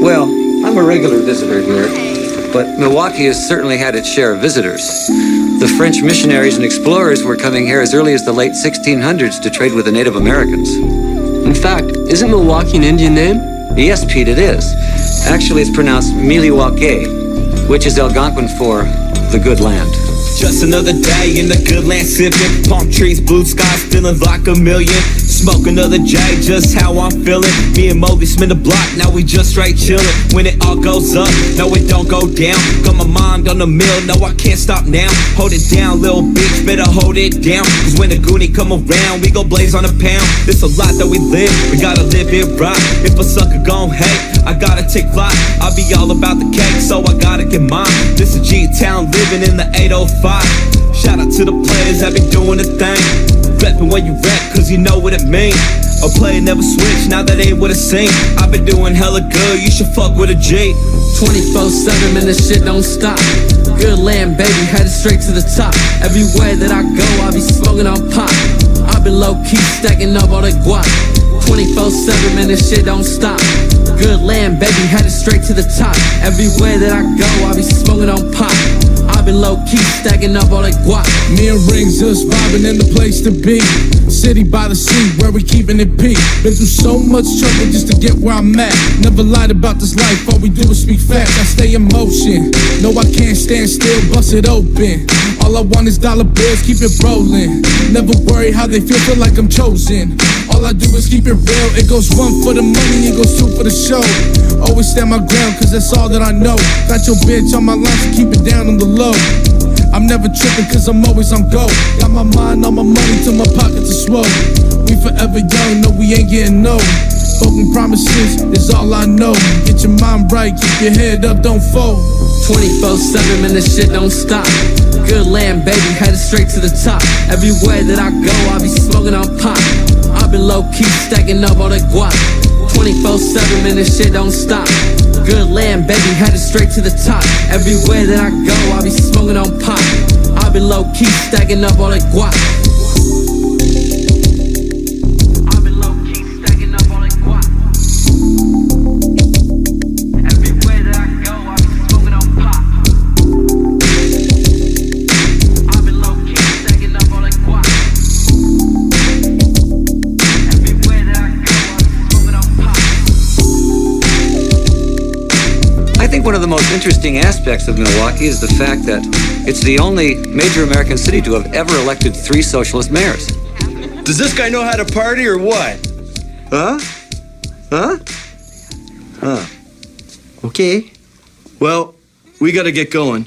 Well, I'm a regular visitor here, but Milwaukee has certainly had its share of visitors. The French missionaries and explorers were coming here as early as the late 1600s to trade with the Native Americans. In fact, isn't Milwaukee an Indian name? Yes, Pete, it is. Actually, it's pronounced Milwaukee, which is Algonquin for the good land. Just another day in the Goodland sipping, palm trees, blue skies, feeling like a million. Smoke another J, just how I'm feeling. Me and Mogly spin the block, now we just straight chillin'. When it all goes up, no it don't go down. Got my mind on the mill, no I can't stop now. Hold it down, little bitch, better hold it down. Cause when the goonie come around, we go blaze on a pound. This a lot that we live, we gotta live it right. If a sucker gon' hate, I gotta take flight. I'll be all about the cake, so I gotta get mine. This is G-Town living in the 805. Shout out to the players that be doing the thing. Reppin' when you rap, cause you know what it mean. A player never switch, now that ain't what it seem. I've been doing hella good, you should fuck with a G. 24/7, man, this shit don't stop. Goodland Baby, headed straight to the top. Everywhere that I go, I be smoking on pop. I've been low-key stacking up all that guap. 24/7, man, this shit don't stop. Goodland Baby, headed straight to the top. Everywhere that I go, I be smoking on pop. I've been low-key stacking up all that guap. Me and Rings just vibing in the place to be. City by the sea, where we keeping it peak. Been through so much trouble just to get where I'm at. Never lied about this life, all we do is speak facts. I stay in motion, no I can't stand still, bust it open. All I want is dollar bills, keep it rolling. Never worry how they feel like I'm chosen. All I do is keep it real, it goes one for the money, it goes two for the show. Always stand my ground, cause that's all that I know. Got your bitch on my line, so keep it down on the low. I'm never tripping cause I'm always on go. Got my mind on my money till my pockets are swole. We forever young, no we ain't getting no. Spoken promises is all I know. Get your mind right, keep your head up, don't fold. 24/7, man, this shit don't stop. Goodland Baby, headed straight to the top. Everywhere that I go, I be smoking on pop. I've been low-key stacking up all that guap. 24/7, man, this shit don't stop. Goodland Baby, headed straight to the top. Everywhere that I go, I be smoking on pop. I've been low-key stacking up all that guap. I've been low-key stacking up all that guap. Everywhere that I go, I be smoking on pop. I've been low-key stacking up all that guap. Everywhere that I go, I be smoking on pop. I think one of the most interesting aspects of Milwaukee is the fact that it's the only major American city to have ever elected 3 socialist mayors. Does this guy know how to party or what? Huh? Huh? Huh. Okay. Well, we gotta get going.